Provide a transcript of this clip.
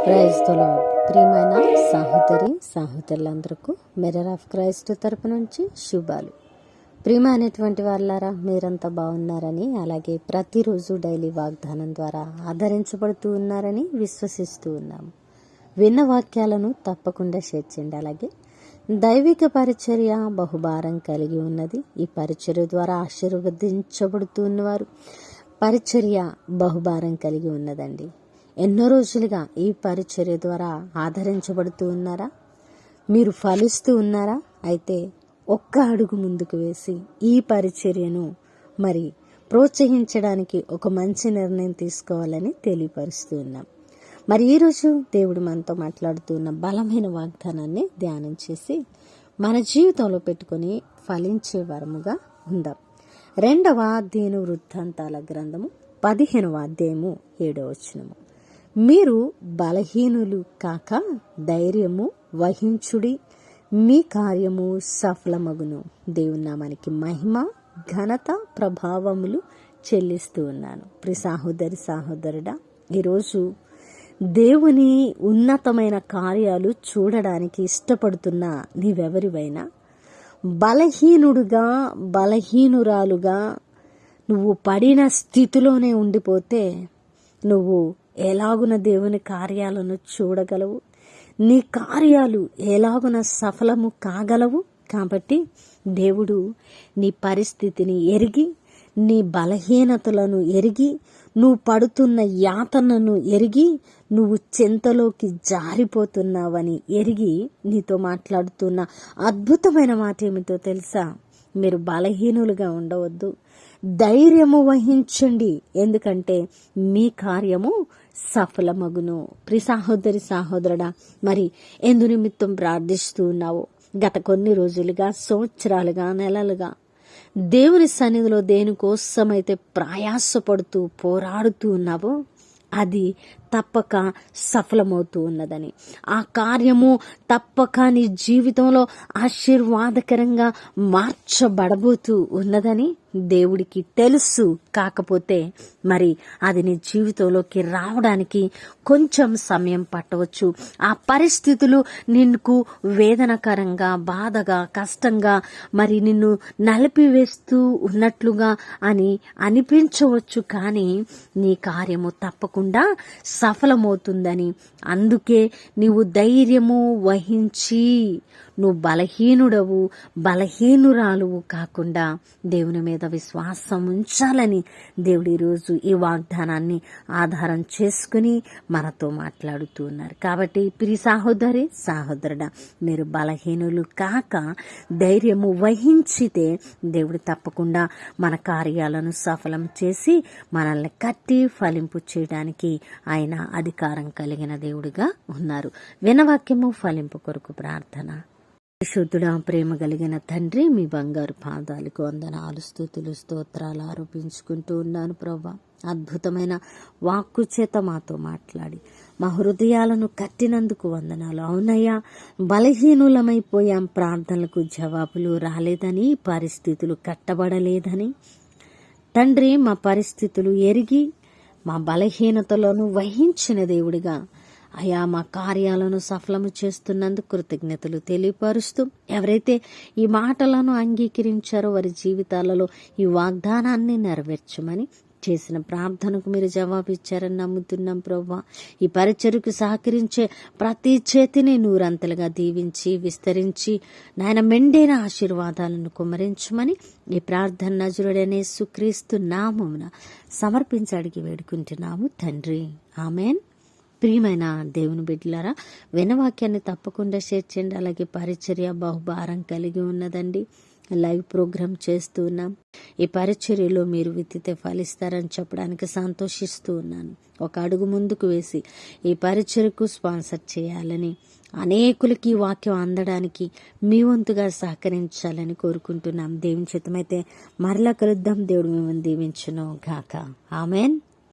Praise the lord. ప్రియమైన సహోదరులందరికీ mirror of Christ తరపు నుంచి శుభాలు. ప్రియమైనటువంటి వాళ్ళారా, మీరంతా బాగున్నారని, అలాగే ప్రతిరోజు డైలీ వాగ్దానం ద్వారా ఆదరించబడుతూ ఉన్నారని విశ్వసిస్తూ ఉన్నాము. విన్న వాక్యాలను తప్పకుండా షేర్ చేయండి. అలాగే దైవిక పరిచర్య బహుభారం కలిగి ఉన్నది. ఈ పరిచర్య ద్వారా ఆశీర్వదించబడుతూ ఉన్నవారు పరిచర్య బహుభారం కలిగి ఉన్నదండి. ఎన్నో రోజులుగా ఈ పరిచర్య ద్వారా ఆదరించబడుతూ ఉన్నారా? మీరు ఫలిస్తూ ఉన్నారా? అయితే ఒక్క అడుగు ముందుకు వేసి ఈ పరిచర్యను మరి ప్రోత్సహించడానికి ఒక మంచి నిర్ణయం తీసుకోవాలని తెలియపరుస్తూ ఉన్నాం. మరి ఈరోజు దేవుడు మనతో మాట్లాడుతున్న బలమైన వాగ్దానాన్ని ధ్యానం చేసి మన జీవితంలో పెట్టుకొని ఫలించే వరముగా ఉందాం. 2వ దీన వృత్తాంతాల గ్రంథము 15వ అధ్యాయము 7వ వచనము. మీరు బలహీనులు కాక ధైర్యము వహించుడి, మీ కార్యము సఫలమగును. దేవుని నామానికి మహిమ, ఘనత, ప్రభావములు చెల్లిస్తూ ఉన్నాను. ప్రియ సహోదరుడా, ఈరోజు దేవుని ఉన్నతమైన కార్యాలు చూడడానికి ఇష్టపడుతున్న నీవెవరివైనా బలహీనురాలుగా నువ్వు పడిన స్థితిలోనే ఉండిపోతే నువ్వు ఎలాగున దేవుని కార్యాలను చూడగలవు? నీ కార్యాలు ఎలాగున సఫలము కాగలవు? కాబట్టి దేవుడు నీ పరిస్థితిని ఎరిగి, నీ బలహీనతలను ఎరిగి, నువ్వు పడుతున్న యాతనను ఎరిగి, నువ్వు చింతలోకి జారిపోతున్నావని ఎరిగి నీతో మాట్లాడుతున్న అద్భుతమైన మాట ఏమిటో తెలుసా? మీరు బలహీనులుగా ఉండవద్దు, ధైర్యము వహించండి, ఎందుకంటే మీ కార్యము సఫలమగును. ప్రియ సహోదరుడా, మరి ఎందు నిమిత్తం ప్రార్థిస్తూ ఉన్నావో? గత కొన్ని రోజులుగా, సంవత్సరాలుగా, నెలలుగా దేవుని సన్నిధిలో దేనికోసమైతే ప్రయాసపడుతూ పోరాడుతూ ఉన్నావో అది తప్పక సఫలమవుతూ ఉన్నదని, ఆ కార్యము తప్పక నీ జీవితంలో ఆశీర్వాదకరంగా మార్చబడబోతూ ఉన్నదని దేవుడికి తెలుసు. కాకపోతే మరి అది నీ జీవితంలోకి రావడానికి కొంచెం సమయం పట్టవచ్చు. ఆ పరిస్థితులు నిన్ను వేదనకరంగా, బాధగా, కష్టంగా, మరి నిన్ను నలిపివేస్తూ ఉన్నట్లుగా అని అనిపించవచ్చు. కానీ నీ కార్యము తప్పకుండా సఫలమవుతుందని, అందుకే నీవు ధైర్యము వహించి, నువ్వు బలహీనురాలువు కాకుండా దేవుని మీద విశ్వాసం ఉంచాలని దేవుడు ఈరోజు ఈ వాగ్దానాన్ని ఆధారం చేసుకుని మనతో మాట్లాడుతూ ఉన్నారు. కాబట్టి ప్రియ సహోదరుడా, మీరు బలహీనులు కాక ధైర్యము వహించితే దేవుడు తప్పకుండా మన కార్యాలను సఫలం చేసి మనల్ని కట్టి ఫలింపు చేయడానికి ఆయన అధికారం కలిగిన దేవుడిగా ఉన్నారు. వినవాక్యము ఫలింపు కొరకు ప్రార్థన. పరిశుద్ధుడా, ప్రేమ కలిగిన తండ్రి, మీ బంగారు పాదాలకు వందనాలు, స్తుతులు, స్తోత్రాలు ఆరోపించుకుంటూ ఉన్నాను ప్రభువా. అద్భుతమైన వాక్కు చేత మాతో మాట్లాడి మా హృదయాలను కట్టినందుకు వందనాలు. అవునయ్యా, బలహీనులమైపోయాం, ప్రార్థనలకు జవాబులు రాలేదని, పరిస్థితులు కట్టబడలేదని తండ్రి, మా పరిస్థితులు ఎరిగి మా బలహీనతలను వహించిన దేవుడిగా అయా మా కార్యాలను సఫలము చేస్తున్నందుకు కృతజ్ఞతలు తెలియపరుస్తూ, ఎవరైతే ఈ మాటలను అంగీకరించారో వారి జీవితాలలో ఈ వాగ్దానాన్ని నెరవేర్చమని చేసిన ప్రార్థనకు మీరు జవాబిచ్చారని నమ్ముతున్నాం ప్రభువా. ఈ పరిచర్యకు సహకరించే ప్రతి చేతిని నూరంతలుగా దీవించి విస్తరించి నాయన మెండైన ఆశీర్వాదాలను కుమ్మరించమని ఈ ప్రార్థన నజరుడైన యేసుక్రీస్తు నామమున సమర్పించి అడిగి వేడుకుంటున్నాము తండ్రి, ఆమెన్. ప్రియమైన దేవుని బిడ్డలారా, వినవాక్యాన్ని తప్పకుండా షేర్ చేయండి. అలాగే పరిచర్య బహుభారం కలిగి ఉన్నదండి. లైవ్ ప్రోగ్రామ్ చేస్తూ ఉన్నాం. ఈ పరిచర్యలో మీరు విత్తితే ఫలిస్తారని చెప్పడానికి సంతోషిస్తూ ఉన్నాను. ఒక అడుగు ముందుకు వేసి ఈ పరిచర్యకు స్పాన్సర్ చేయాలని, అనేకులకి ఈ వాక్యం అందడానికి మీ వంతుగా సహకరించాలని కోరుకుంటున్నాం. దేవుని చిత్తమైతే మరలా కలుద్దాం. దేవుడు మిమ్మల్ని దీవించును గాక. ఆమెన్.